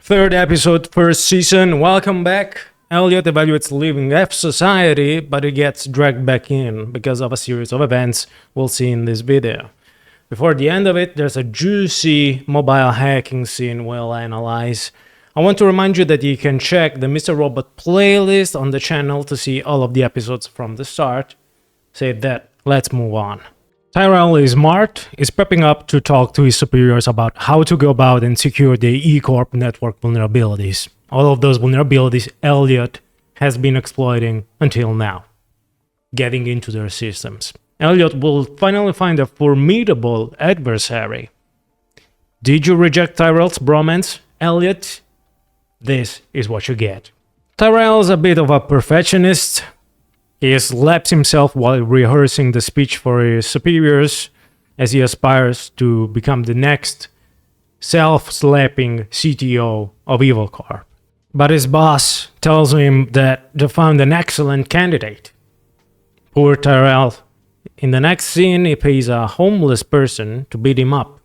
Third episode, first season. Welcome back. Elliot evaluates leaving F Society, but he gets dragged back in because of a series of events we'll see in this video. Before the end of it, there's a juicy mobile hacking scene we'll analyze. I want to remind you that you can check the Mr. Robot playlist on the channel to see all of the episodes from the start. Say that, let's move on. Tyrell is smart, is prepping up to talk to his superiors about how to go about and secure the E-Corp network vulnerabilities. All of those vulnerabilities Elliot has been exploiting until now, getting into their systems. Elliot will finally find a formidable adversary. Did you reject Tyrell's bromance, Elliot? This is what you get. Tyrell's a bit of a perfectionist. He slaps himself while rehearsing the speech for his superiors as he aspires to become the next self-slapping CTO of Evil Corp. But his boss tells him that they found an excellent candidate. Poor Tyrell. In the next scene, he pays a homeless person to beat him up.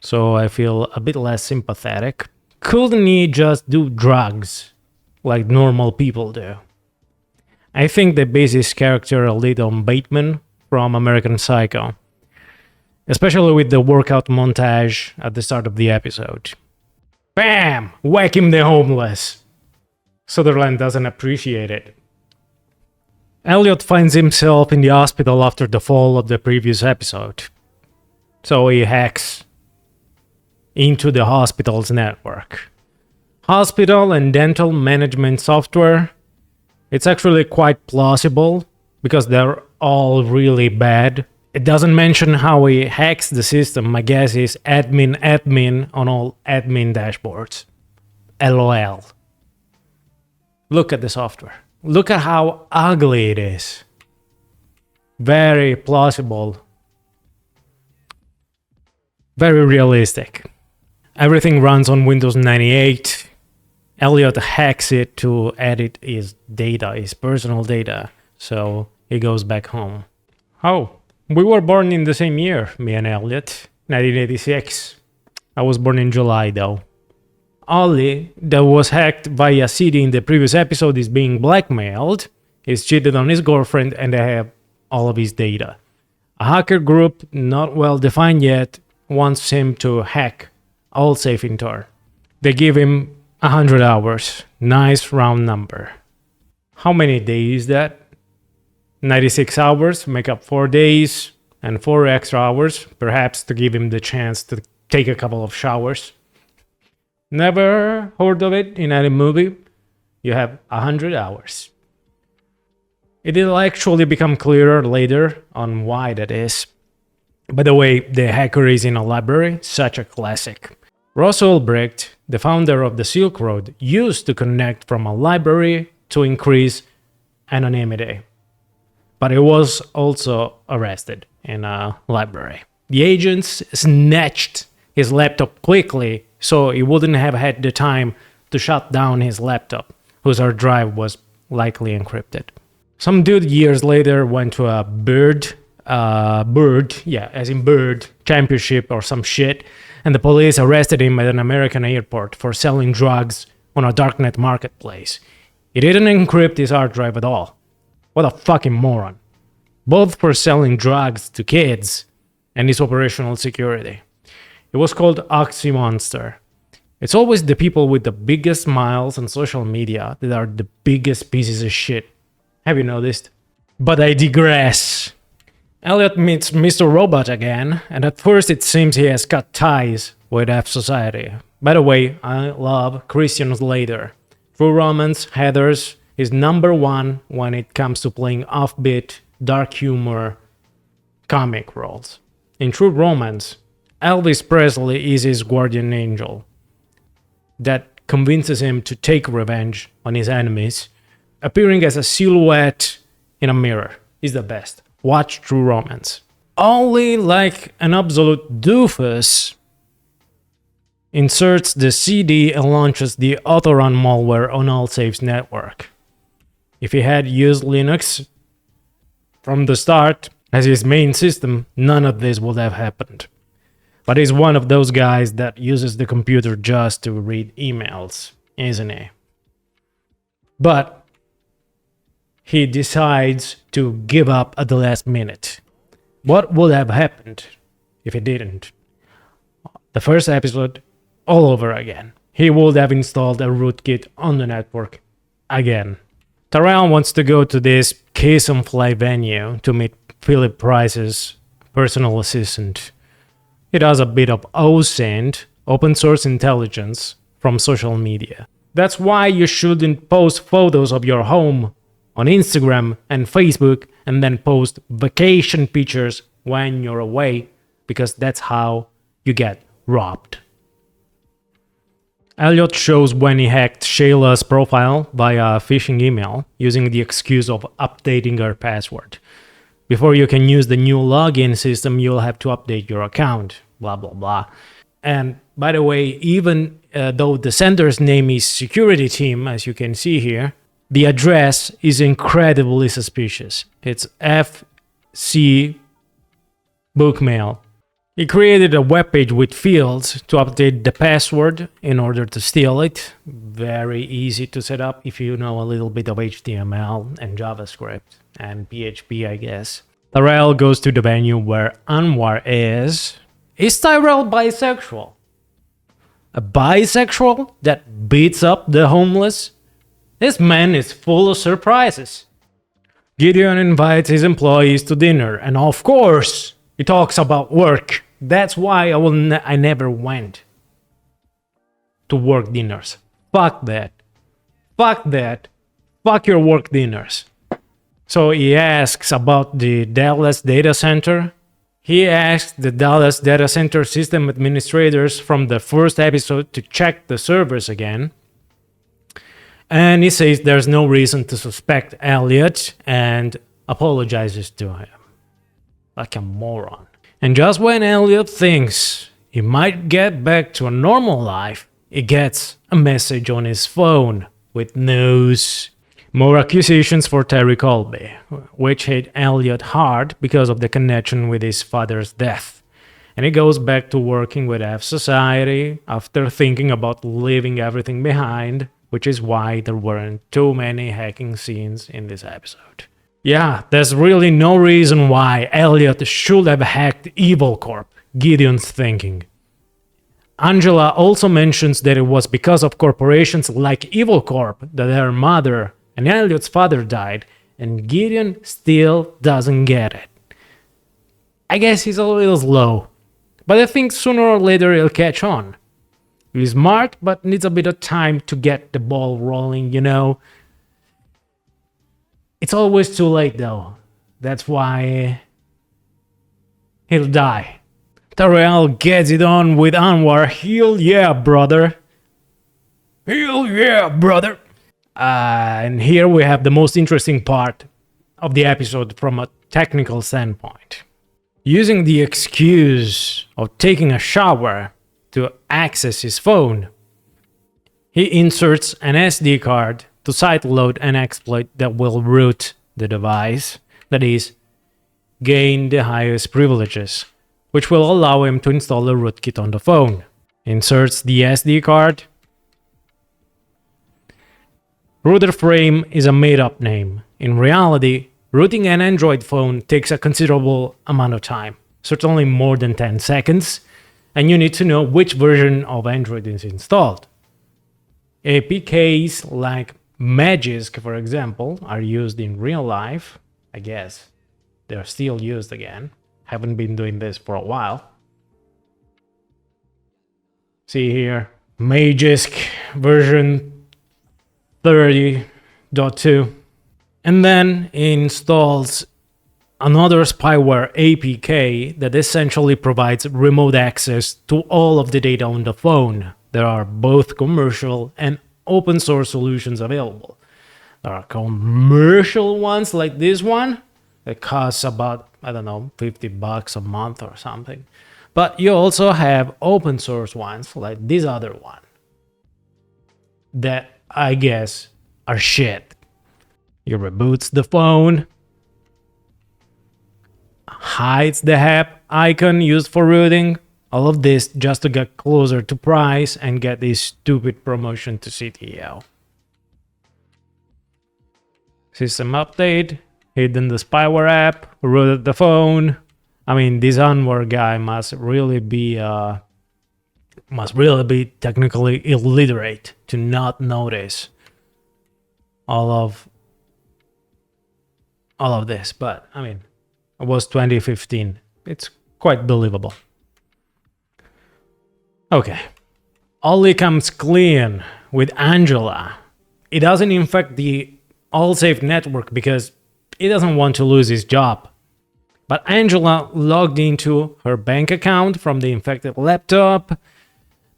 So I feel a bit less sympathetic. Couldn't he just do drugs like normal people do? I think they base his character a little on Bateman from American Psycho, especially with the workout montage at the start of the episode. Bam! Whack him the homeless! Sutherland doesn't appreciate it. Elliot finds himself in the hospital after the fall of the previous episode, so he hacks into the hospital's network. Hospital and dental management software. It's actually quite plausible because they're all really bad. It doesn't mention how he hacks the system. My guess is admin on all admin dashboards. LOL. Look at the software. Look at how ugly it is. Very plausible. Very realistic. Everything runs on Windows 98. Elliot hacks it to edit his data, his personal data, so he goes back home. Oh, we were born in the same year, me and Elliot, 1986. I was born in July, though. Ollie, that was hacked by a CD in the previous episode, is being blackmailed. He's cheated on his girlfriend and they have all of his data. A hacker group, not well defined yet, wants him to hack all safe in turn. They give him 100 hours. Nice round number. How many days is that? 96 hours, make up 4 days, and 4 extra hours, perhaps to give him the chance to take a couple of showers. Never heard of it in any movie? You have 100 hours. It will actually become clearer later on why that is. By the way, the hacker is in a library, such a classic. Ross Ulbricht, the founder of the Silk Road, used to connect from a library to increase anonymity. But he was also arrested in a library. The agents snatched his laptop quickly so he wouldn't have had the time to shut down his laptop, whose hard drive was likely encrypted. Some dude years later went to a bird championship or some shit, and the police arrested him at an American airport for selling drugs on a darknet marketplace. He didn't encrypt his hard drive at all. What a fucking moron. Both for selling drugs to kids and his operational security. It was called Oxy Monster. It's always the people with the biggest smiles on social media that are the biggest pieces of shit. Have you noticed? But I digress. Elliot meets Mr. Robot again, and at first it seems he has cut ties with F Society. By the way, I love Christian Slater. True Romance, Heathers, is number one when it comes to playing offbeat, dark humor, comic roles. In True Romance, Elvis Presley is his guardian angel that convinces him to take revenge on his enemies, appearing as a silhouette in a mirror. He's the best. Watch True Romance. Ollie, like an absolute doofus, inserts the CD and launches the autorun malware on AllSafe's network. If he had used Linux from the start as his main system, none of this would have happened. But he's one of those guys that uses the computer just to read emails, isn't he? But he decides to give up at the last minute. What would have happened if he didn't? The first episode, all over again. He would have installed a rootkit on the network again. Tyrell wants to go to this kiss and fly venue to meet Philip Price's personal assistant. He does a bit of OSINT, open source intelligence, from social media. That's why you shouldn't post photos of your home on Instagram and Facebook and then post vacation pictures when you're away, because that's how you get robbed. Elliot shows when he hacked Shayla's profile via a phishing email using the excuse of updating her password. Before you can use the new login system, you'll have to update your account, blah blah blah. And by the way, even though the sender's name is security team, as you can see here, the address is incredibly suspicious. It's FC Bookmail. He created a webpage with fields to update the password in order to steal it. Very easy to set up if you know a little bit of HTML and JavaScript and PHP, I guess. Tyrell goes to the venue where Anwar is. Is Tyrell bisexual? A bisexual that beats up the homeless? This man is full of surprises. Gideon invites his employees to dinner, and of course, he talks about work. That's why I never went to work dinners. Fuck that. Fuck that. Fuck your work dinners. So he asks about the Dallas data center. He asks the Dallas data center system administrators from the first episode to check the servers again. And he says there's no reason to suspect Elliot and apologizes to him. Like a moron. And just when Elliot thinks he might get back to a normal life, he gets a message on his phone with news. More accusations for Terry Colby, which hit Elliot hard because of the connection with his father's death. And he goes back to working with F Society after thinking about leaving everything behind, which is why there weren't too many hacking scenes in this episode. Yeah, there's really no reason why Elliot should have hacked Evil Corp, Gideon's thinking. Angela also mentions that it was because of corporations like Evil Corp that her mother and Elliot's father died, and Gideon still doesn't get it. I guess he's a little slow, but I think sooner or later he'll catch on. He's smart, but needs a bit of time to get the ball rolling, you know. It's always too late though. That's why he'll die. Tyrell gets it on with Anwar. Hell yeah, brother. Hell yeah, brother. And here we have the most interesting part of the episode from a technical standpoint. Using the excuse of taking a shower to access his phone, he inserts an SD card to sideload an exploit that will root the device, that is, gain the highest privileges, which will allow him to install a rootkit on the phone. Inserts the SD card. Router frame is a made-up name. In reality, rooting an Android phone takes a considerable amount of time, certainly more than 10 seconds, and you need to know which version of Android is installed. APKs like magisk, for example, are used in real life. I guess they're still used again. Haven't been doing this for a while. See here, magisk version 30.2. And then installs another spyware APK that essentially provides remote access to all of the data on the phone. There are both commercial and open source solutions available. There are commercial ones like this one that costs about, I don't know, $50 a month or something. But you also have open source ones like this other one that I guess are shit. He reboots the phone, hides the app icon used for rooting, All of this just to get closer to Price and get this stupid promotion to CTO. System update, hidden the spyware app, rooted the phone. I mean, this Anwar guy must really be technically illiterate to not notice all of this. But I mean, it was 2015. It's quite believable. Okay. Ollie comes clean with Angela. He doesn't infect the AllSafe network because he doesn't want to lose his job. But Angela logged into her bank account from the infected laptop.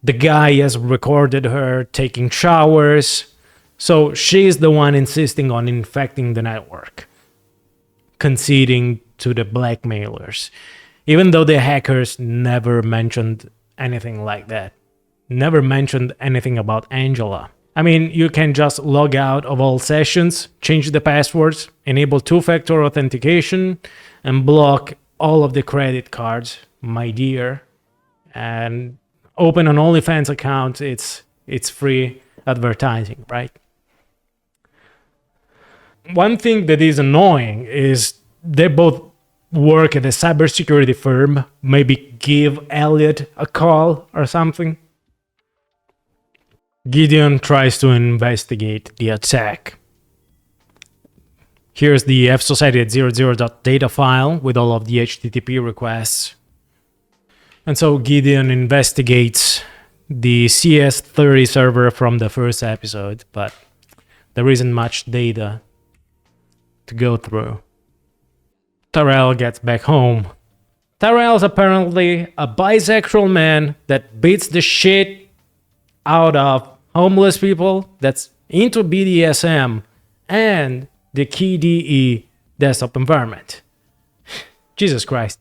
The guy has recorded her taking showers. So she's the one insisting on infecting the network, conceding to the blackmailers, even though the hackers never mentioned anything like that. Never mentioned anything about Angela. I mean, you can just log out of all sessions, change the passwords, enable two-factor authentication, and block all of the credit cards, my dear. And open an OnlyFans account, it's free advertising, right? One thing that is annoying is they both work at a cybersecurity firm. Maybe give Elliot a call or something. Gideon tries to investigate the attack. Here's the fsociety@00.data file with all of the HTTP requests. And so Gideon investigates the CS30 server from the first episode, but there isn't much data to go through. Tyrell gets back home. Tyrell's apparently a bisexual man that beats the shit out of homeless people, that's into BDSM and the KDE desktop environment. Jesus Christ.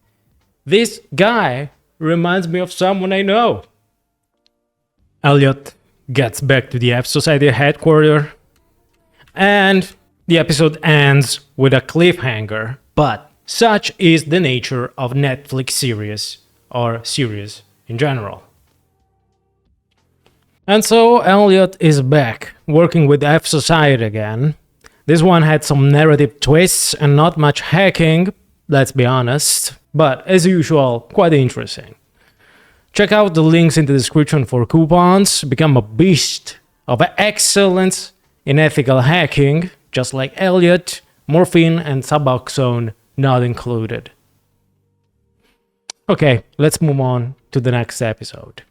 This guy reminds me of someone I know. Elliot gets back to the F Society headquarters, and the episode ends with a cliffhanger, but such is the nature of Netflix series, or series in general. And so Elliot is back, working with F Society again. This one had some narrative twists and not much hacking, let's be honest, but as usual, quite interesting. Check out the links in the description for coupons, become a beast of excellence in ethical hacking, just like Elliot, morphine and Suboxone not included. Okay, let's move on to the next episode.